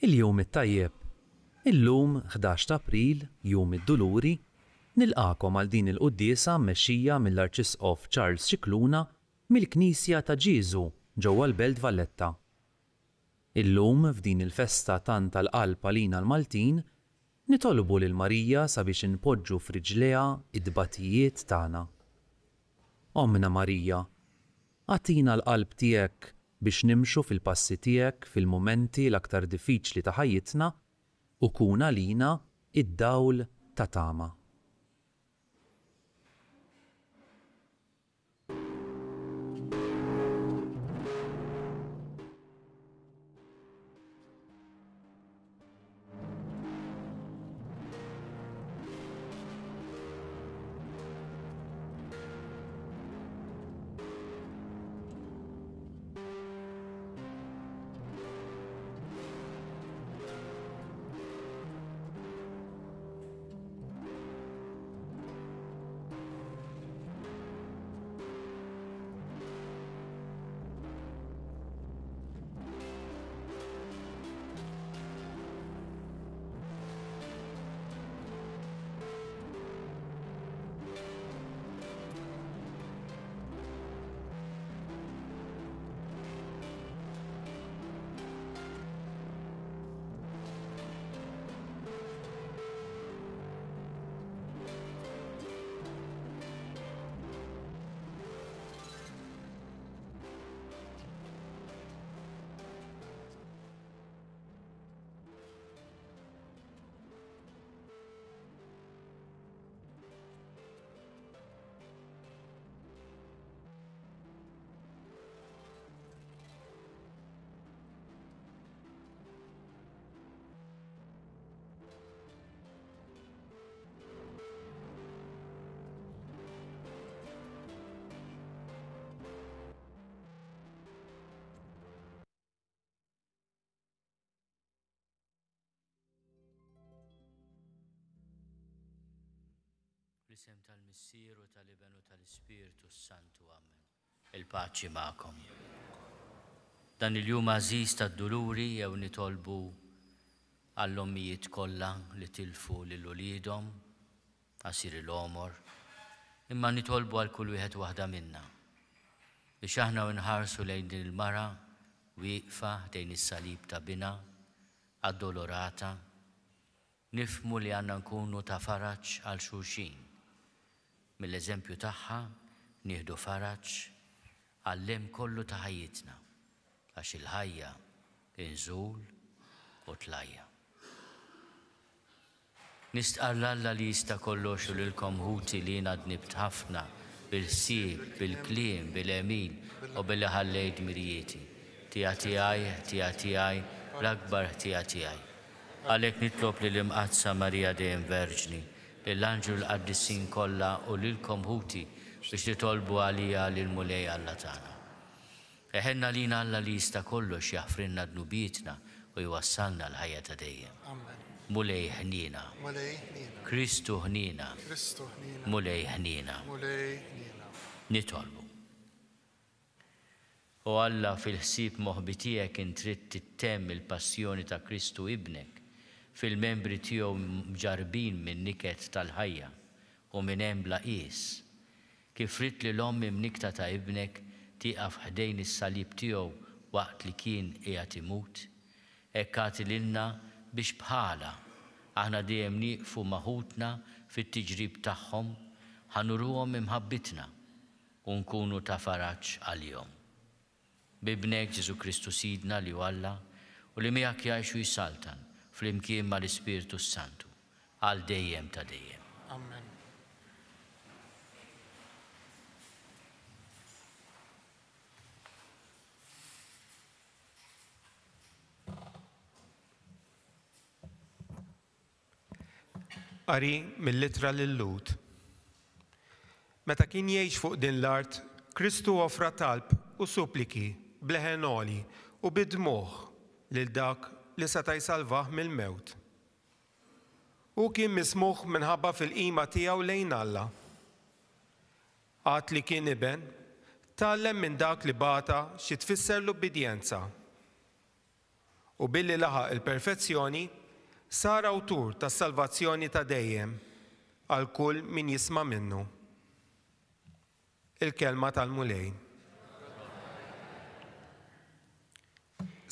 Il-jum it-tajjeb. Illum 11 ta' April, jum id-Duluri, nilqakom għal din il-quddiesa mmexxija mill-Arċisqof Charles Cicluna mill-Knisja ta' Ġiesu ġewwa l-Belt Valletta. Illum f'din il-festa tant tal-qalb għalina l-Maltin, nitolbu lil Marija sabiex inpoġġu f'riġleha id-dbatijiet tagħna. Omna Marija, għatina l-qalb tiegħek biex nimxu fil-passi tiegħek fil-mumenti l-aktar diffiċli ta' ħajjitna u kun għalina id-dawl ta' tama. L-isem tal-Missieru tal-Iben u tal-Ispiritu Santu Amen. Il-paċi magħkom. Dan il-jum għażiż tad-duluri jew nitolbu għall-ommijiet kollha li tilfu lil uliedhom għasir il-omor, imma nitolbu għal kull wieħed waħda minna biex aħna nħarsu lejn din il-mara wieqfa dejn is-salib ta' bina addolorata, nifhmu li għandna nkunu ta' faraġġ għal xulxin. Mill-eżempju tagħha nieħdu faraġġ għall-hemm kollu ta' ħajjitna għax il-ħajja inżul u tlajja. Nistqarr Alla li jista' kollox u lilkom ħuti li jiena dnibt ħafna bil-ħsieb, bil-kliem, bil-għemil u billi ħallejt mirjieti. Tija tiegħi, l-akbar tija tiegħi. Għalhekk nitlob lill-imqazza Marija dejjem Verġni, lill-anġlu l-qaddissin kollha u lilkom ħuti biex titolbu għalija lil mulej Alla tagħna. Eħenna lina Alla li jista' kollox jaħfrinna dnubietna u jwassalna l-ħajja ta' dejjem. Mulej ħnina. Kristu ħnina. Mulej ħnina. Nitolbu. U Alla fil-ħsieb moħbi tiegħek intrid tittemm il-passjoni ta' Kristu ibnek fil-membri tiegħu mġarbin minn niket tal-ħajja u minn hemm bla qies. Kif rid li l-omm imnikta ta' ibnek tieqaf ħdejn is-salib tiegħu waqt li kien qiegħed imut, hekk agħti lilna biex bħala aħna dejjem nieqfu maħutna fit-tiġrib tagħhom ħanuruhom imħabbitna u nkunu ta' faraġġ għalihom. Bibnek Ġesu Kristu Sidna li Alla u li miegħek jgħixu jsaltan flimkien mal-Ispiritu Santu għal dejjem ta' dejjem. Amen. Qari mill-Littra lil-Lut. Meta kien jgħix fuq din l-art, Kristu offra talb u suppliki bleħenoli u bid-dmugħ lil dak li seta' jsalvah mill-mewt. U kien mismuħ minħabba fil-qima tiegħu lejn Alla. Għad li kien iben, tgħallem minn dak li bata xi tfisser l-ubbidjenza. u billi laħaq il-perfezzjoni sar awtur tas-salvazzjoni ta' dejjem għal kull min jisma' minnu. Il-kelma tal-mulej.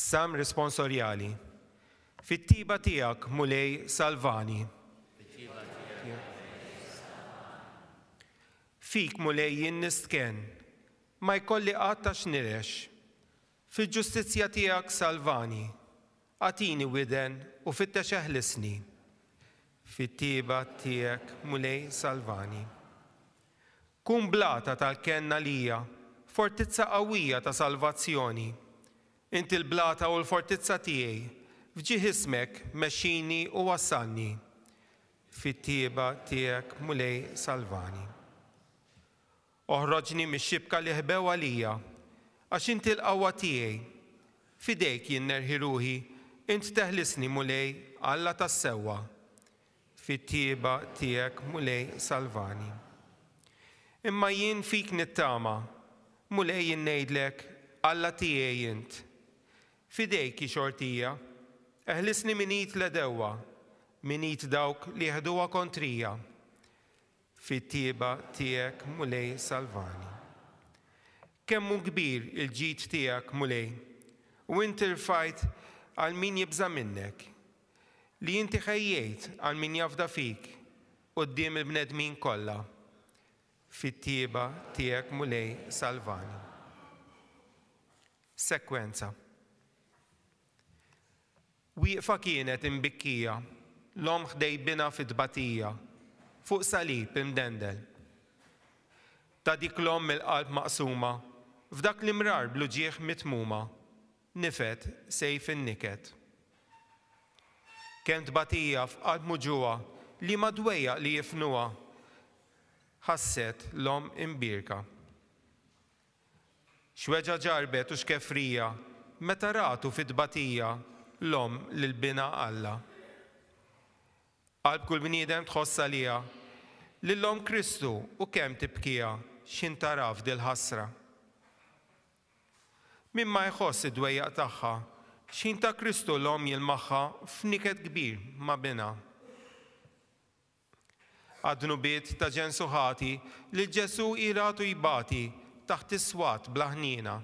Sam responsorjali. Fit-tiba tiegħek mulej salvani. Fik mulej jien nistken, ma jkolli qatt ta' xnirex. Fil-ġustizzja tiegħek salvani. Għatini widen u fittex eħlisni. Fit-tiba tiegħek mulej salvani. Kun blata tal-kenna lija, fortizza qawwija ta' salvazzjoni. Inti l-blata u l-fortizza tiegħi, fġieħ ismek mexxini u wassalni. Fit-tiba tiegħek mulej salvani. Oħroġni mix-xibka li ħbew għalija, għax inti l-qawwa tiegħi. Fidejk jien nerħi ruħi, int teħlisni mulej Alla tas-sewwa. Fit-tiba tiegħek mulej salvani. Imma jien fik nittama, mulej jien ngħidlek Alla tiegħi int. Fidejk xortija, eħlisni minit l-edewwa, minit dawk li ħduha kontrija. Fit-tiba tiegħek mulej salvani. Kemmu kbir il-ġid tiegħek mulej, u inti rfajt għal min jibża minnek, li inti ħejjejt għal min jafda fik quddiem il-bnedmin kollha. Fit-tiba tiegħek mulej salvani. Sekwenza. Wieqfa kienet imbikkija, l-om ħdejbina fit-tbatija, fuq salib imdendel. Ta' dik l-om mill-qalb maqsuma, f'dak l-imrar bluġieħ mitmuma, nifet sejf in-niket. Kien tbatija f'qalb muġuwa li madwejja li jifnuha, ħasset l-om imbirka. Xweġa ġarbet u xkefrija, meta ratu fit-tbatija l-om lil-bina Alla. Qalb kull bniedem tħossa lija, lill-om Kristu u kemm tibkija x'in taraf dil-ħasra. Min ma jħoss id-dwejjaq tagħha, x'in ta' Kristu l-om jilmaħħa f'niket kbir ma' bina. Għadnu biet ta' ġensuħati li Ġesu iratu jibati taħt iswat blaħnina.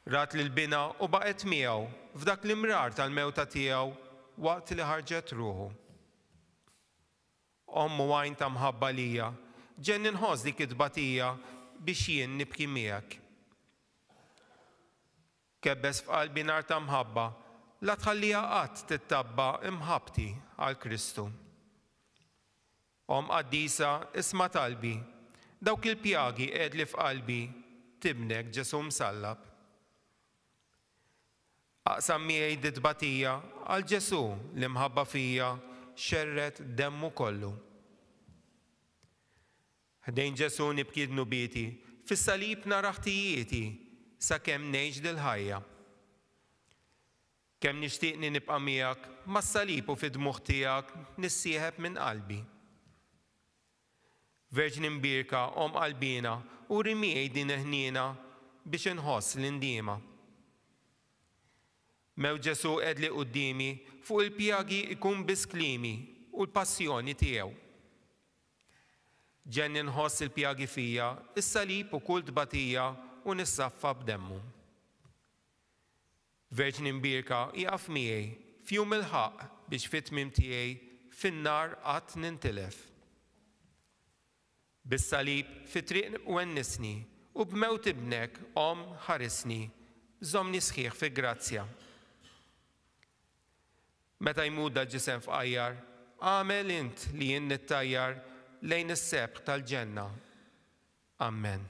Rat lil-bina u baqet miegħu f'dak l-imrar tal-mewta tiegħu waqt li ħarġet ruħu. Ommu għajn ta' mħabba lija, ġen inħoss dik it-tbatija biex jien nibki miegħek. Kebbes f'qalbi nar ta' mħabba, la tħallija qatt tittabba imħabti għal Kristu. Om qaddisa isma' talbi, dawk il-pjagi qed li f'qalbi tibnek Ġesu msallab. Aqsam miegħi dit-tbatija għal Ġesu li mħabba fija xerret demmu kollu. Ħdejn Ġesu nibki dnubieti, fis-salib nara ħtijieti, sakemm ngħix dil-ħajja. Kemm nixtieqni nibqa' miegħek mas-salib u fid-dmuħ tiegħek nissieħeb minn qalbi. Verġni mbirka om qalbina u rimiegħi din ħniena biex inħoss l-indiema. Mew Ġesu qed li qudiemi fuq il-pjagi ikun biss klimi u l-passjoni tiegħu. Ġenni nħoss il-pjagi fija, is-salib u kull tbatija u nissaffa b'demmu. Verġni mbirka jaqaf miegħi f'jum il-ħaq biex fit-tmiem tiegħi fin-nar qatt nintilef. Bis-salib fit-triq wennisni u b'mewt ibnek om ħarisni, żommni sħiħ fi grazzja. Meta jmudda l-ġisem f'qajjar, għamel int li jien nittajjar lejn is-sebħ tal-ġenna. Amen.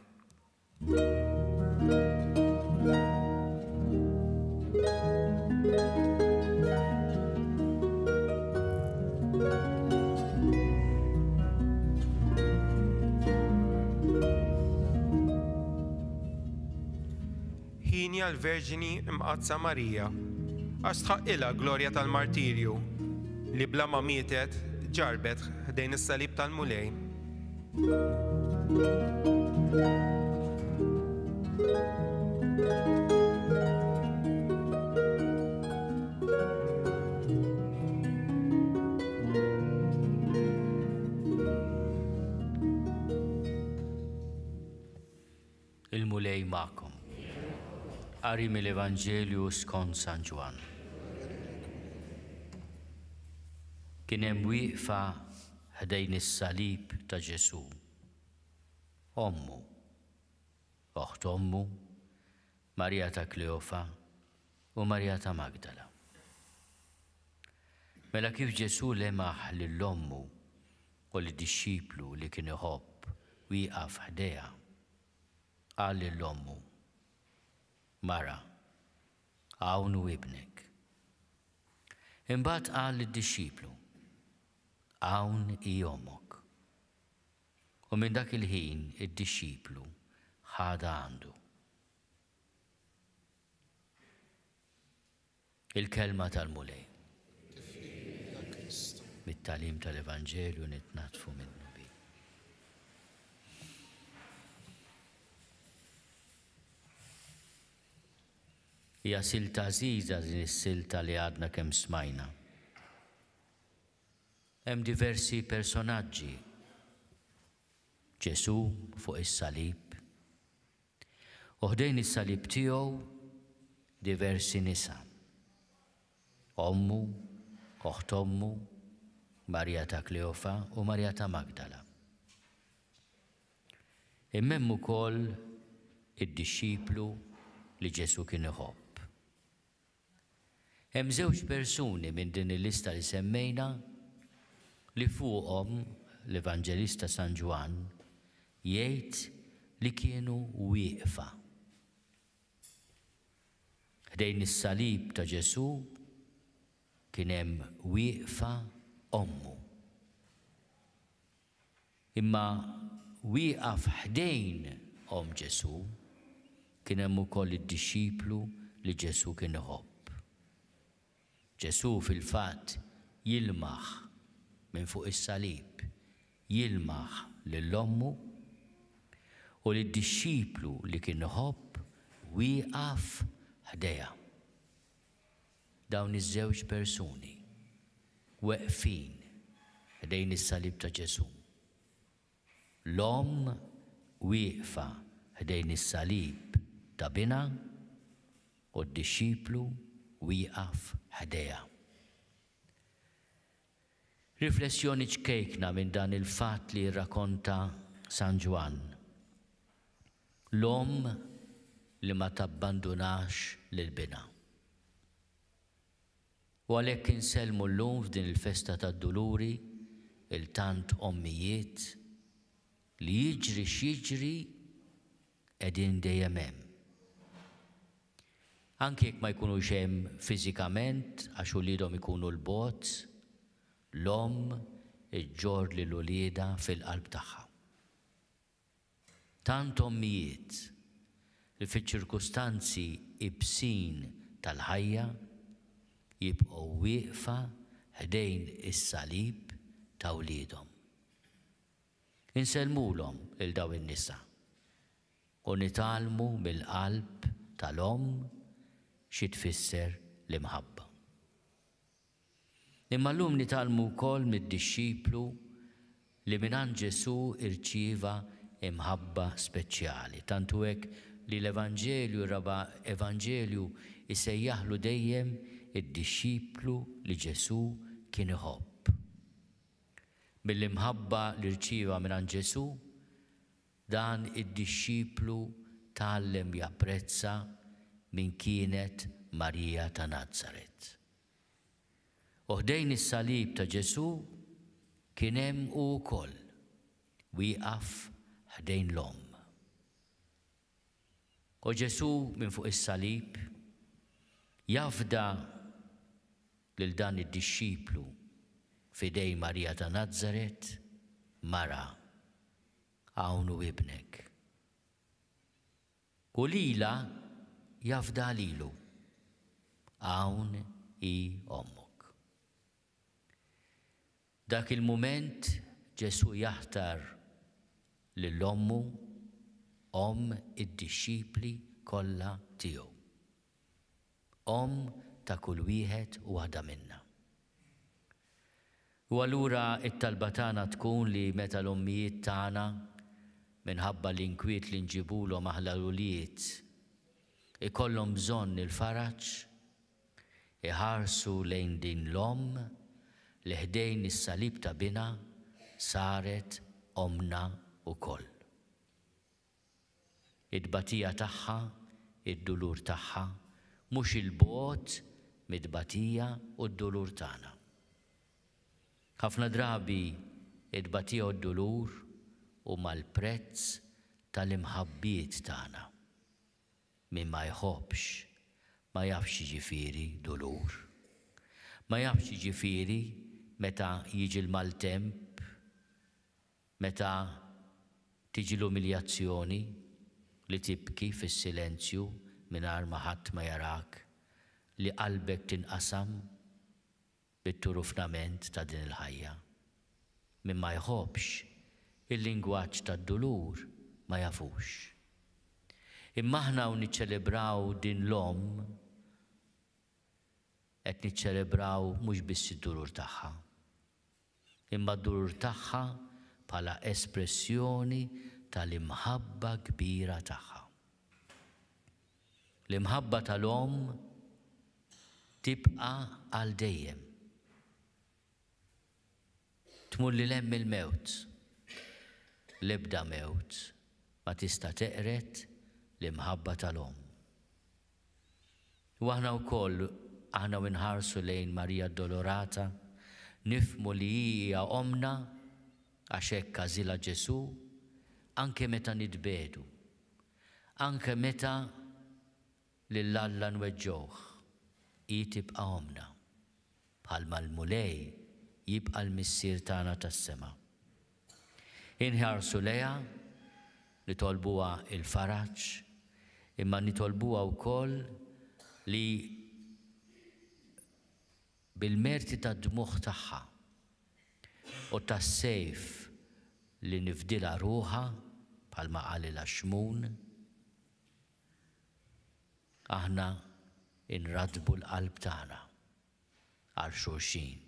Ħinja l-Verġini imqazza Marija, għax tħaqqilha glorja tal-martirju li bla ma mietet ġarbet ħdejn is-salib tal-mulej. Il-mulej ma'kom. Qari mill-Evanġelju skont San Ġwan. Kien hemm wieqfa ħdejn is-salib ta' Ġesu. Ommu, oħt ommu, Marija ta' Kleofa u Marija ta' Magdala. Mela kif Ġesu lemaħ lill-ommu u lid-dixxiplu li kien iħobb wieqaf ħdejha, qal lill-ommu: Mara, hawn hu ibnek. Imbagħad qal lid-dixxiplu: hawn hi ommok. U minn dak il-ħin id-dixxiplu ħada għandu. Il-kelma tal-mulej. Mit-tagħlim tal-Evanġelju nitnatfu minnu bi. Hija silta għażiża din is-silta li għadna kemm smajna. Hemm diversi personaġġi. Ġesu fuq is-salib. U ħdejn is-salib tiegħu diversi nisa. Ommu, oħt ommu, Marija ta' Kleofa u Marija ta' Magdala. Imma hemm ukoll id-dixxiplu li Ġesu kien iħobb. Hemm żewġ persuni minn din il-lista li semmejna li fuqhom l-Evanġelista San Ġwan jgħid li kienu wieqfa. Ħdejn is-salib ta' Ġesu kien hemm wieqfa ommu. Imma wieqaf ħdejn Omm Ġesu kien hemm ukoll id-dixxiplu li Ġesu kien iħobb. Ġesu fil-fatt jilmaħ minn fuq is-salib, jilmaħ lill-ommu u lid-dixxiplu li kien iħobb wieqaf ħdejha. Dawn iż-żewġ persuni weqfin ħdejn is-salib ta' Ġesu. L-omm wieqfa ħdejn is-salib ta' bina u d-dixxiplu wieqaf ħdejha. Riflessjoni ċkejkna minn dan il-fatt li rrakkonta San Ġwan. L-omm li ma tabbandunax lill-bina. U għalhekk insellmu llum f'din il-festa tad-Duluri il-tant ommijiet li jiġri x'jiġri qegħdin dejjem hemm. Anke jekk ma jkunux hemm fiżikament għax uliedhom ikunu l-bogħod, l-omm iġġorr lil uliedha fil-qalb tagħha. Tant ommijiet li fiċ-ċirkustanzi ibsin tal-ħajja jibqgħu wieqfa ħdejn is-salib ta' wliedhom. Insellmulhom lil dawn in-nisa u nitgħallmu mill-qalb tal-omm xi tfisser l-imħabba. Imma llum nitgħallmu wkoll mid-dixxiplu li mingħand Ġesu irċieva imħabba speċjali. Tantu hekk li l-Evanġelju raba Evanġelju isejjaħlu dejjem id-dixxiplu li Ġesu kien iħobb. Mill-imħabba li rċieva mingħand Ġesu, dan id-dixxiplu tgħallem japprezza min kienet Marija ta' Nażaret. U ħdejn is-salib ta' Ġesu kien hemm ukoll wieqaf ħdejn l-omm. U Ġesu minn fuq is-salib jafda lil dan id-dixxiplu f'idejn Marija ta' Nażaret: Mara, hawn hu ibnek. U lilha jafda lilu: hawn hi ommok. Dak il-mument Ġesu jaħtar lill-ommu, omm id-dixxipli kollha tiegħu. Omm ta' kull wieħed u waħda minna. U allura t-talba tagħna tkun li meta l-ommijiet tagħna, minħabba l-inkwiet li nġibulhom aħla l-uliet ikollhom bżonn il-faraġ, iħarsu lejn din l-om li ħdejn is-salib ta' bina saret omna wkoll. Id-batija tagħha, id-dulur tagħha, mhux il-bogħod mid-batija u d-dulur tagħna. Ħafna drabi id-batija u d-dulur huma l-prezz tal-imħabbiet tagħna. Min ma jħobbx ma jafx jiġifieri dulur. Ma jafx jiġifieri meta jiġi l-maltemp, meta tiġi l-umiljazzjoni li tibki fis-silenzju mingħajr ma ħadd ma jarak, li qalbek tinqasam bit-turufnament ta' din il-ħajja. Min ma jħobbx il-lingwaġġ tad-dulur ma jafux. Imma aħna niċċelebraw din l-om qed niċċelebraw mhux biss id-dulur tagħha, imma d-dulur tagħha bħala espressjoni tal-imħabba kbira tagħha. L-imħabba tal-om tibqa' għal dejjem. Tmur lil hemm il-mewt. L-ebda mewt ma tista' teqret l-imħabba tal-om. U aħna wkoll aħna nħarsu lejn Marija Addolorata nifhmu li hija omna għax hekk għażilha Ġesu anke meta nitbedu, anke meta lill-Alla nweġġuh, hi tibqa' omna bħalma l-mulej jibqa' l-missier tagħna tas-sema. Inħarsu lejha nitolbuha il-faraġ, imma nitolbuha wkoll li bil-merti tad-dmugħ tagħha u tas-sejf li nifdilha ruħha bħalma qalilha Xmun, aħna inradbu l-qalb tagħna għal xulxin,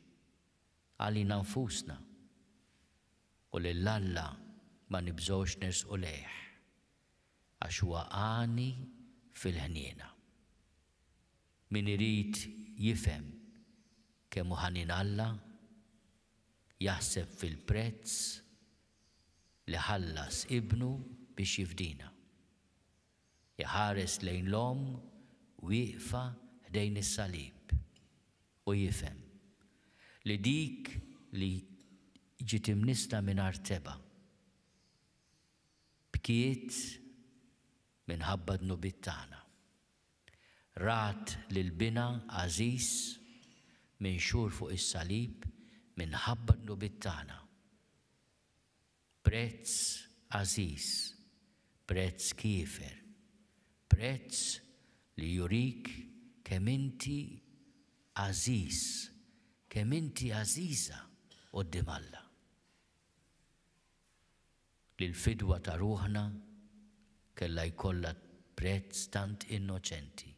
għalina nfusna u lill-Alla ma nibżgħux nersqu lejh għax huwa għani fil-ħniena. Min irid jifhem kemm hu ħanin Alla jaħseb fil-prezz li ħallas ibnu biex jifdina. Iħares lejn l-om wieqfa ħdejn is-salib u jifhem li dik li ġiet imnisla mingħajr teba bkiet minħabba d-nubiet tagħna. Rat lil-bina għażiż minn xhur fuq is-salib minħabba d-nubiet tagħna. Prezz għażiż, prezz kiefer, prezz li jurik kemm inti għażiż, kemm inti għażiża quddiem Alla. Li l-fidwa ta' ruħna kellha jkollha prezz tant innoċenti,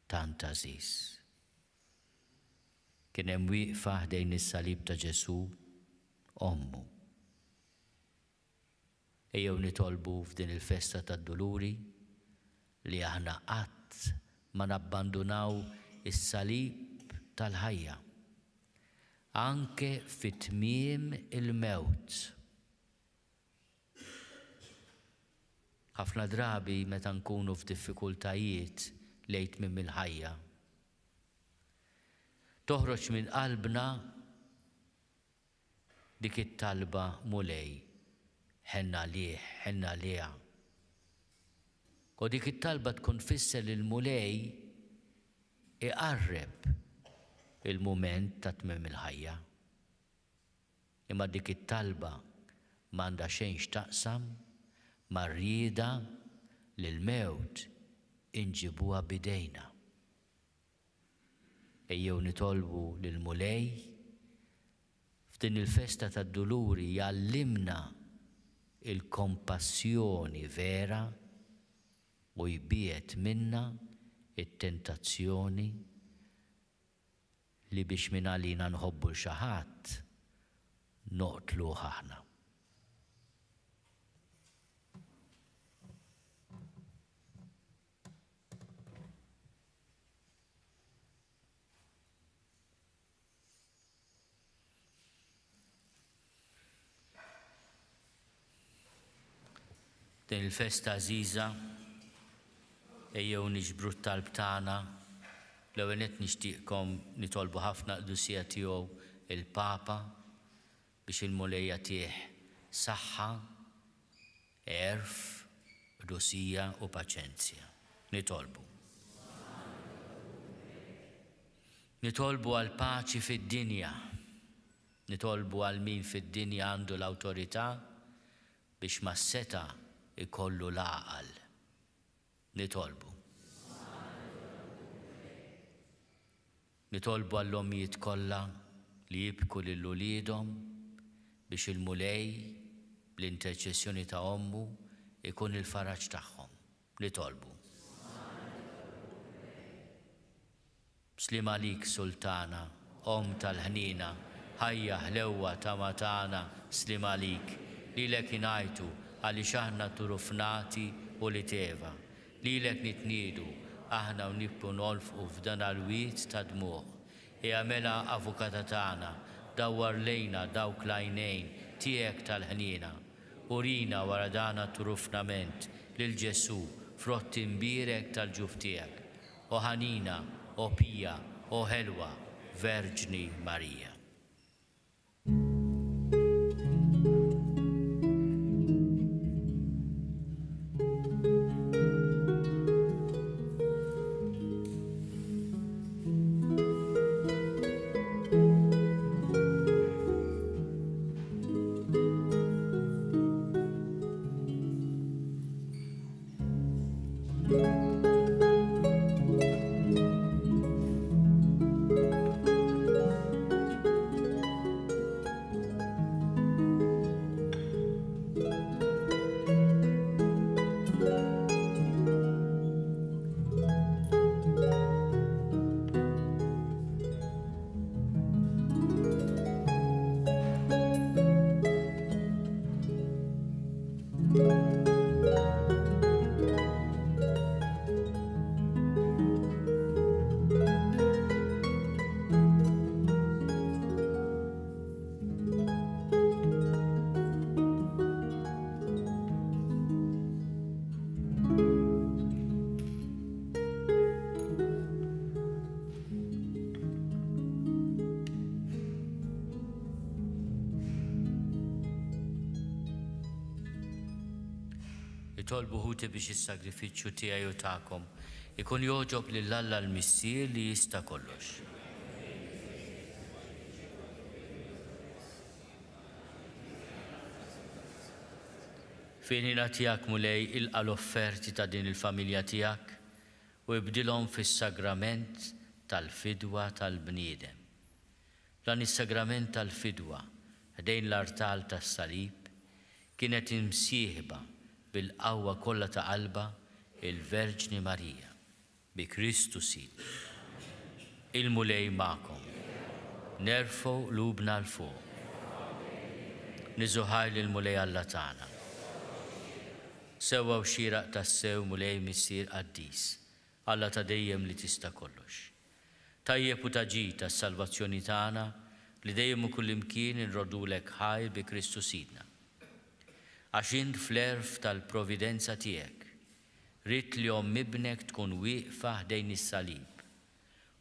tant għażiż. Kien hemm wieqfa ħdejn is-salib ta' Ġesu ommu. Ejjew nitolbu f'din il-festa tad-duluri li aħna qatt ma nabbandunaw is-salib tal-ħajja, anke fit-tmiem il-mewt. Ħafna drabi meta nkunu f'diffikultajiet lejn tmiem il-ħajja, toħroġ minn qalbna dik it-talba mulej, ħenna lih, ħenna liha. U dik it-talba tkun fisser lil mulej iqarreb il-mument ta' tmiem il-ħajja. Imma dik it-talba m'għandha xejn x'taqsam mar-rieda li l-mewt inġibuha bidejna. Ejjew nitolbu lill-mulej f'din il-festa tad-duluri jallimna il-kompassjoni vera u jbiet minna it-tentazzjoni li biex minn għalina nħobbu xi ħadd noqtluh aħna. din il-festa għażiża ejjew niġbru t-talb tagħna l-ewwel qed nixtieqkom nitolbu ħafna qdusija tiegħu il-Papa biex il-mulejja tiegħ saħħa, erf, qdusija u paċenzja. Nitolbu. Nitolbu għal paċi fid-dinja. Nitolbu għal min fid-dinja għandu l-awtorità biex ma seta ikollu l-għaqal. Nitolbu. Nitolbu għall-ommijiet kollha li jibku lil uliedhom biex il-mulej bl-interċessjoni ta' ommu ikun il-faraġ tagħhom. Nitolbu. Slim għalik Sultana, Om tal-ħnina, ħajja ħlewwa ta' matana, slim għalik, lilek ingħajtu għaliex aħna turufnati u li teva, lilek nitniedu aħna u nibqu nolfqu f'dan għal-wiet ta' dmuħ. Mela avukata tagħna, dawwar lejna dawk l-għajnejn tiegħek tal-ħnina, urina wara dana turufnament lil Ġesu frott imbierek tal-ġuf tiegħek, o ħanina, o pija, o ħelwa, Verġni Marija. Nitolbu ħuti biex is-sagrifiċċju tiegħi u tagħkom ikun jogħġob lil Alla l-Missier li jista' kollox. Fil-ħina tiegħek mulej ilqa' l-offerti ta' din il-familja tiegħek u ibdilhom fis-sagrament tal-fidwa tal-bniedem. Dan is-sagrament tal-fidwa ħdejn l-artal tas-salib kienet imsieħba bil-qawwa kollha ta' qalba il-Verġni Marija bi Kristu Sid. Il-mulej magħkom. Nerfgħu qlubna l fuq. Niżuħaj lill-mulej Alla tagħna. Sewwa u xieraq tas-sew mulej missier qaddis, Alla ta' dejjem li tista' kollox. Tajjeb u taġid tas-salvazzjoni tagħna li dejjem u kullimkien inrodulek ħajr bi Kristu Sidna. Għax int fl-erf tal-providenza tiegħek, rid li ibnek tkun wieqfa ħdejn is-salib,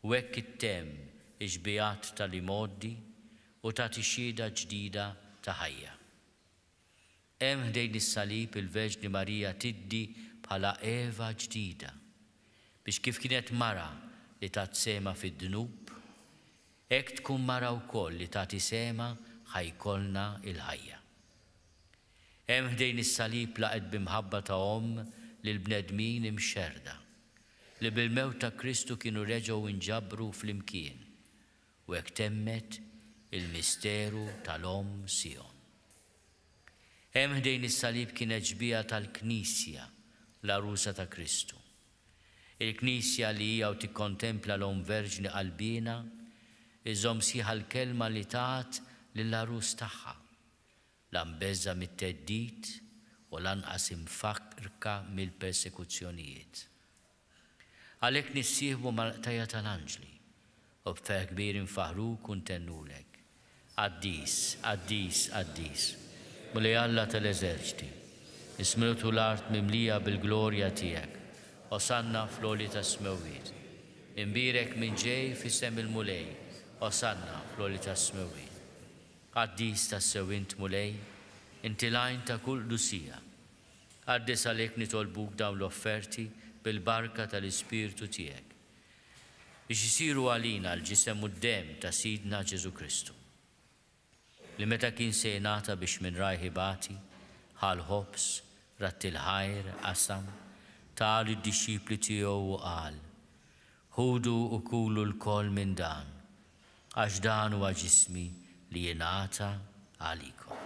u hekk ittemm iġbijat tal-imoddi u tagħti xhieda ġdida ta' ħajja. Hemm ħdejn is-salib il-Verġni Marija tiddi bħala Eva ġdida biex kif kienet mara li tat sema fid-dnub, hekk tkun mara wkoll li tagħti sema ħajkollna il-ħajja. Hemm ħdejn is-salib laqgħet bimħabba ta' lil bnedmin imxerda li bil-mewt ta' Kristu kienu reġgħu inġabru flimkien u hekk temmet il-misteru tal-Om Sion. Hemm ħdejn is-salib kienet ġbija tal-Knisja l-Arusa ta' Kristu. Il-Knisja li hija u tikkontempla l-Om Verġni qalbina iżomm sieħa l-kelma li tat lill-arus tagħha. L-ambezza mit-teddid u lanqas imfakka mill-persekuzzjonijiet. Għalhekk nissieħbu mal-qtajja tal-anġli u b'ferħ kbir infaħruk u ntennulek. Qaddis, qaddis, qaddis, mulej Alla tal-eżerċiti, Ismiltu l-art mimlija bil-glorja tijek. Osanna fl-oli ta' smewit. Imbirek minn ġej fissem il-mulej. Osanna fl-oli ta' smewit. Għaddis ta' sewint mulej. Inti lajn ta' kull dusija. Għaddis għalek nitolbuk dawn l-offerti bil-barka tal-Ispirtu tijek. Biex jisiru għalina l-ġisem u d-dem ta' Sidna Ġesu Kristu. Li meta kien sejnata biex minn rajħibati, ħal ħobs, rattil ħajr, qasam, tal id-disċipli tiegħu u qal, ħudu u kulu l-kol minn dan, għax dan huwa ġismi li jingħata għalikom.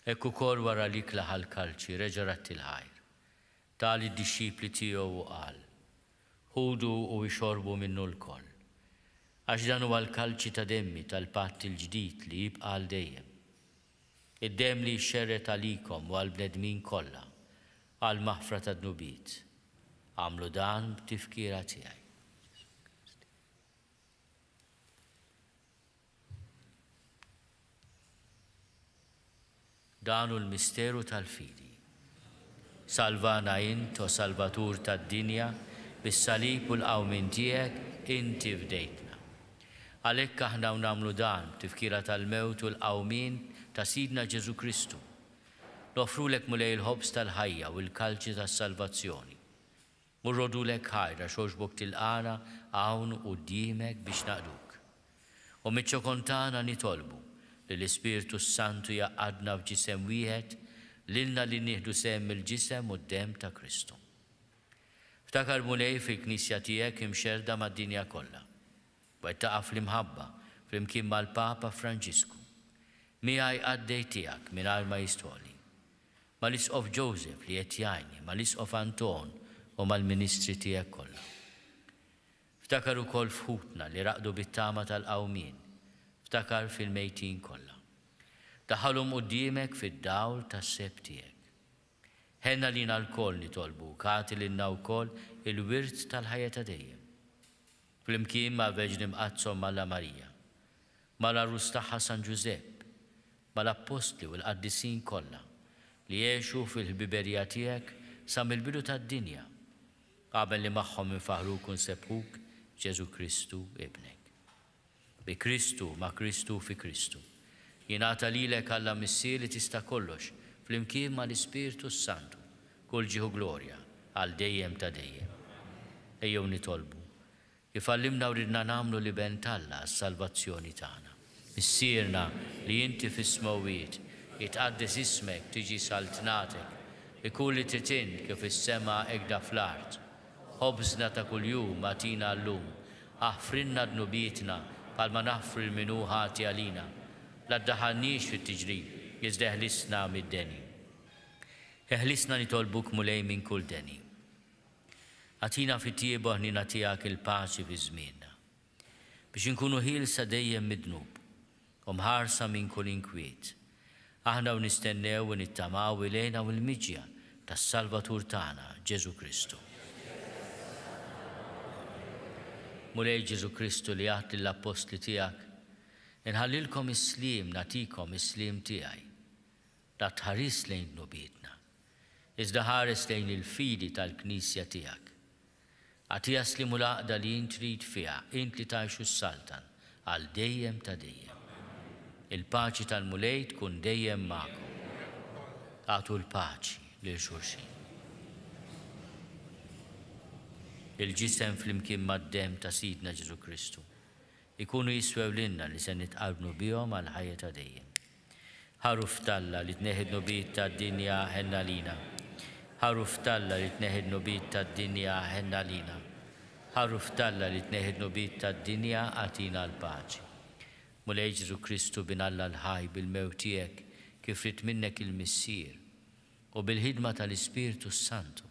Ekku kor wara li klaħal kalċi reġa rattil ħajr. Tal id-disċipli tiegħu u qal, ħudu u jxorbu minnu l-koll. Għax dan huwa l-kalċi ta' demmi tal-patt il-ġdid li jibqa' għal dejjem. Id-dem li jxerret għalikom u għal-bnedmin kollha għal maħfra ta' dnubiet. Għamlu dan b'tifkira tiegħi. Dan hu l-misteru tal-fidi. Salvana int, o Salvatur tad-dinja, bis-salib u l-qawmin tiegħek inti fdejtna. Għalhekk aħna nagħmlu dan tifkira tal-mewt u l-qawmin ta' Sidna Ġesu Kristu. Nofrulek mulej il-ħobs tal-ħajja u l-kalċi tas-salvazzjoni. Murrodulek ħajra xogħġbok tilqana hawn quddiemek biex naqduk. U miċ-ċokontana nitolbu li l-Ispirtu Santu jaqadna f'ġisem wieħed lilna li nieħdu sehem il-ġisem u d-dem ta' Kristu. Ftakar mulej fil-Knisja tiegħek imxerda mad-dinja kollha. Waqt taqa' fl-imħabba flimkien mal-Papa Franġisku. Miegħi għaddej tiegħek mingħajr ma jistħoli. Mal-Isqof Joseph li qed jgħinni, mal-Isqof Anton u mal-Ministri tiegħek kollha. Ftakar ukoll fħutna li raqdu bit-tama tal-qawmien. Ftakar fil-mejtin kollha. Daħalhom quddiemek fid-dawl tas-seb tiegħek. Ħenna lina l-koll nitolbu, kagħti lilna wkoll il-wirt tal-ħajja ta' dejjem. Flimkien ma' Verġni Mqazzom Malla Marija, mal-Arus tagħha San Ġusepp, mal-Apostli u l-Qaddisin kollha li jgħixu fil-ħbiberija tiegħek sa mill-bidu tad-dinja qabel li magħhom infaħruk u nsebħuk Ġesu Kristu ibnek. Bi Kristu ma' Kristu fi Kristu. Jingħata lilek Alla missier li tista' kollox flimkien mal-Ispirtu Santu kull ġieħu glorja għal dejjem ta' dejjem. Ejjew nitolbu kif għallimna u ridna nagħmlu li ben Alla għas-salvazzjoni tagħna. Missierna li inti fis-smawiet jitqaddes ismek tiġi saltnatek ikun li titin kif is-sema hekk fl-art. Ħobżna ta' kuljum atina llum, aħfrinna dnubietna bħalma naħfru l-minu ħati għalina. La ddaħħalniex fit-tiġrib, iżda eħlisna mid-deni. Eħlisna nitolbuk mulej minn kull deni. Għatina fit-tiebu ħnina tiegħek il-paċi fi żmienna. Biex inkunu ħielsa dejjem mid-dnub u mħarsa minn kull inkwiet. Aħna u nistennew u nittamaw ilejna u l-miġja tas-Salvatur tagħna Ġesu Kristu. Mulej Ġesu Kristu li għat l-apostli tiegħek, inħallilkom is-slim, natikom is-slim tiegħi. La tħares lejn dnubietna, iżda ħares lejn il-fidi tal-Knisja tiegħek. Għatija slim u l-għaqda li int trid fiha, int li tgħixu s-saltan għal dejjem ta' dejjem. Il-paċi tal-mulej tkun dejjem magħkom. Għatu l-paċi lil xulxin. Il-ġisem flimkien mad-dem ta' Sidna Ġesu Kristu ikunu jiswew lilna li se nitqarbnu bihom għal ħajja ta' dejjem. Ħaruf Alla li tneħħi dnubiet tad-dinja ħenna lina. Ħaruf Alla li tneħħi dnubiet tad-dinja ħenna lina. Ħaruf Alla li tneħħi dnubiet tad-dinja għatina l-paċi. Mulej Ġesu Kristu bin Alla l-ħaj bil-mewt tiegħek kif rid minnek il-missier u bil-ħidma tal-Ispirtu Santu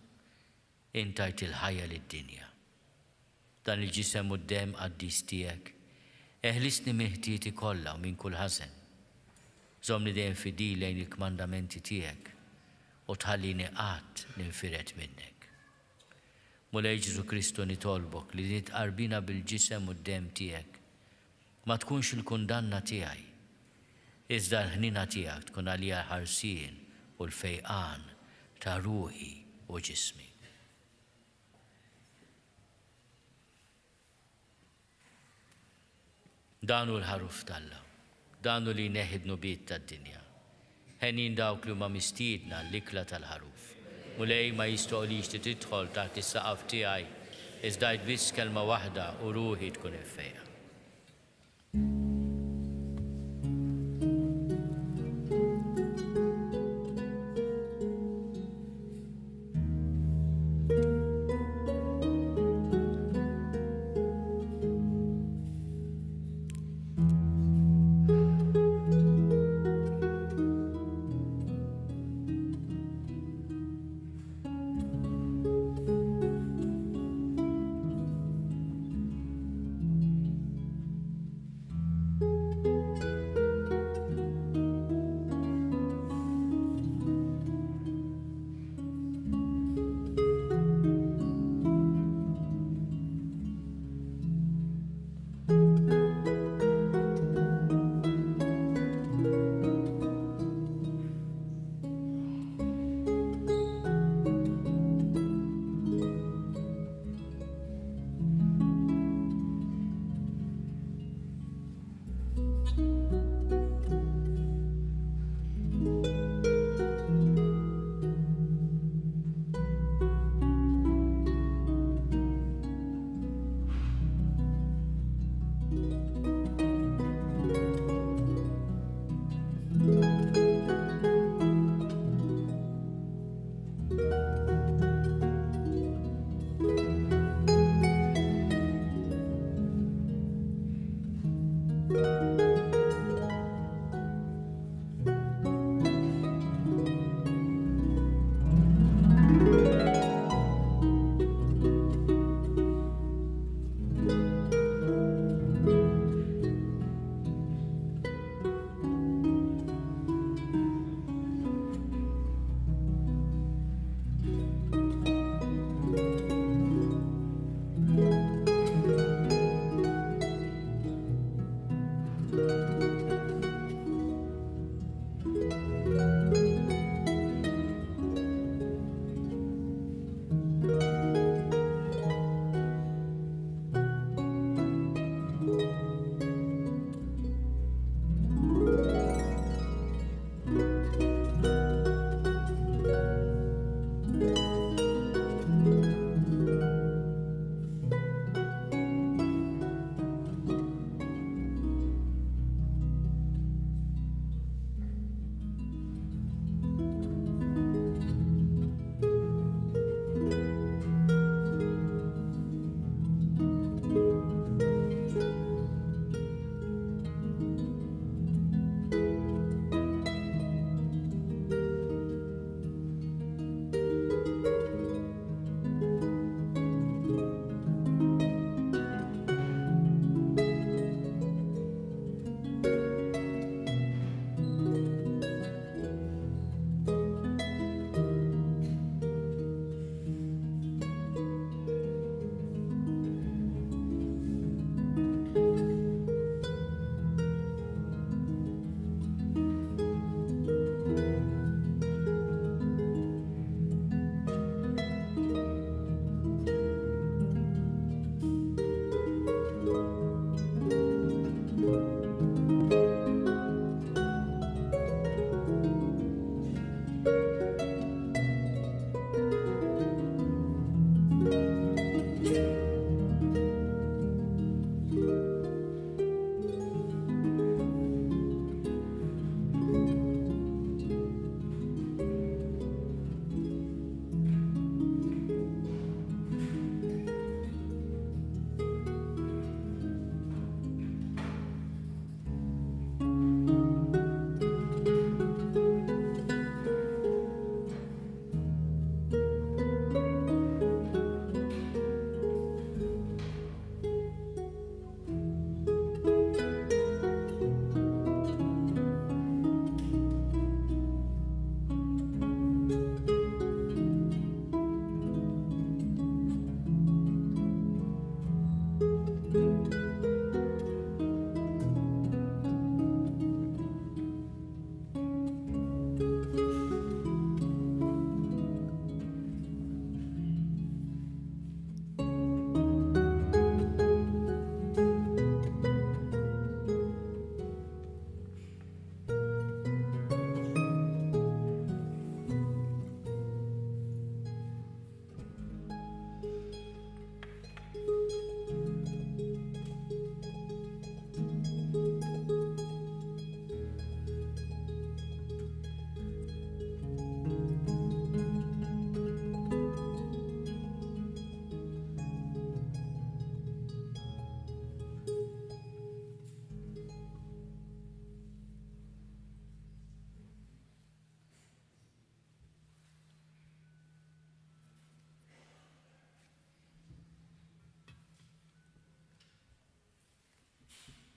intajt il-ħajja lid-dinja. Dan il-ġisem u d-dem qaddis tiegħek eħlisni miħtieti kollha u minn kull ħażen. Żomni dejjem fidil lejn il-kmandamenti tiegħek u tħallini qatt ninfiret minnek. Mulej Ġesu Kristu nitolbok li tqarbina bil-ġisem u d-dem tiegħek. Ma tkunx il-kundanna tiegħi. Iżda l-ħnina tiegħek tkun għalija ħarsien u l-fejqan ta' ruħi u ġismi. Danu l-ħaruf tal-Alla, danu li neħidnu bit tad-dinja. Ħenin dawk li huma mistiedna l-ikla tal-ħaruf. Mulej ma jistoqlix li tidħol taħt is-saqaf tiegħi, iżda biss kelma waħda u ruħi tkun iffejqa.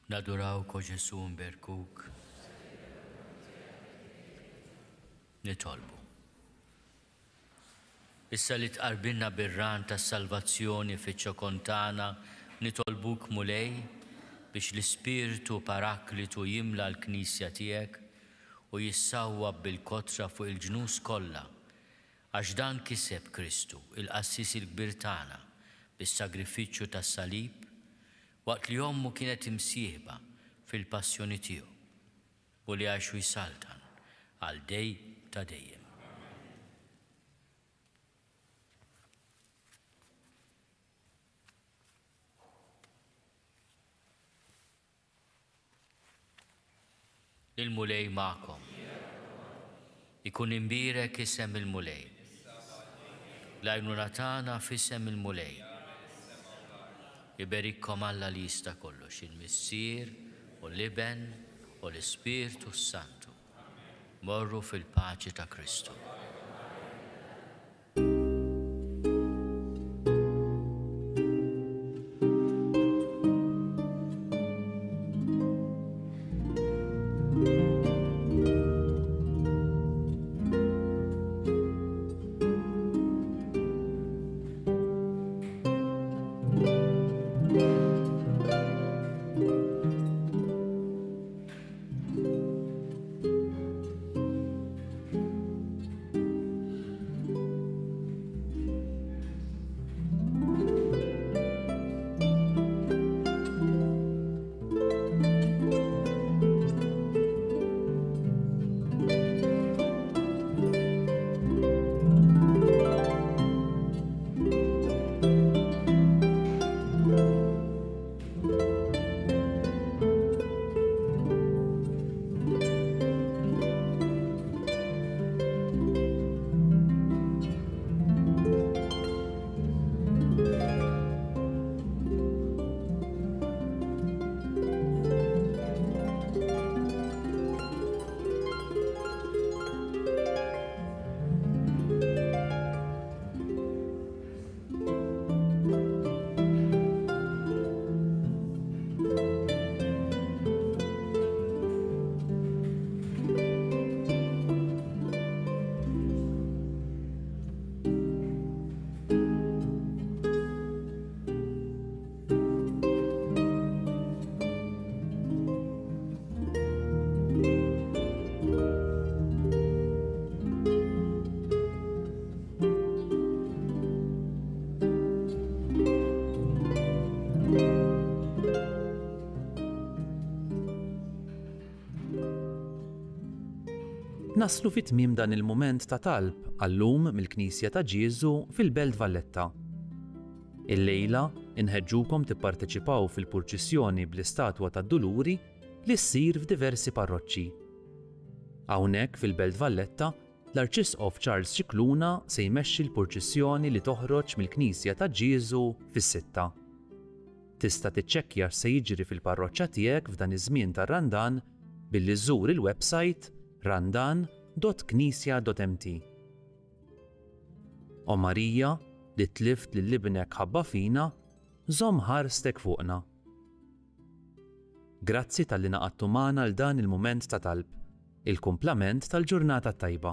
Nadurawk o Ġesu nberkuk. Nitolbu. Issa li tqarbilna bir-ran tas-salvazzjoni fiċ-ċokontana nitolbuk mulej biex l-Ispirtu Paraklitu jimla l-Knisja tiegħek u jissawwab bil-kotra fuq il-ġnus kollha għax dan kiseb Kristu, il-qassis il-kbir tagħna bis-sagrifiċċju tas-salib waqt li ommu kienet imsieħba fil-passjoni tiegħu u li għax jsaltan għal dej ta' dejjem. Il-mulej ma'kom. Ikun imbirek isem il-mulej. Lajnuna tagħna f'isem il-mulej. Iberikkom Alla li jista' kollox, il-Missier u l-Iben u l-Ispirtu Santu. Morru fil-paċi ta' Kristu. Naslu fit-tmiem dan il-mument ta' talb għallum mill-Knisja ta' Ġiesu fil-Belt Valletta. Il-lejla inħeġġukom tipparteċipaw fil-purċissjoni bl-istatwa tad-Duluri li ssir f'diversi parroċċi. Hawnhekk fil-Belt Valletta l-Arċisqof Charles Cicluna se jmexxi l-purċissjoni li toħroġ mill-Knisja ta' Ġiesu fis-sitta. Tista' tiċċekkja x'se jiġri fil-parroċċa tiegħek f'dan iż-żmien tar-Randan billi żżur il-website randan.knisja.mt. O Marija, li tlift lil libnek ħabba fina, żomm ħarstek fuqna. Grazzi tal-li naqadtu magħna l dan il-mument ta' talb, il-kumplament tal-ġurnata tajba.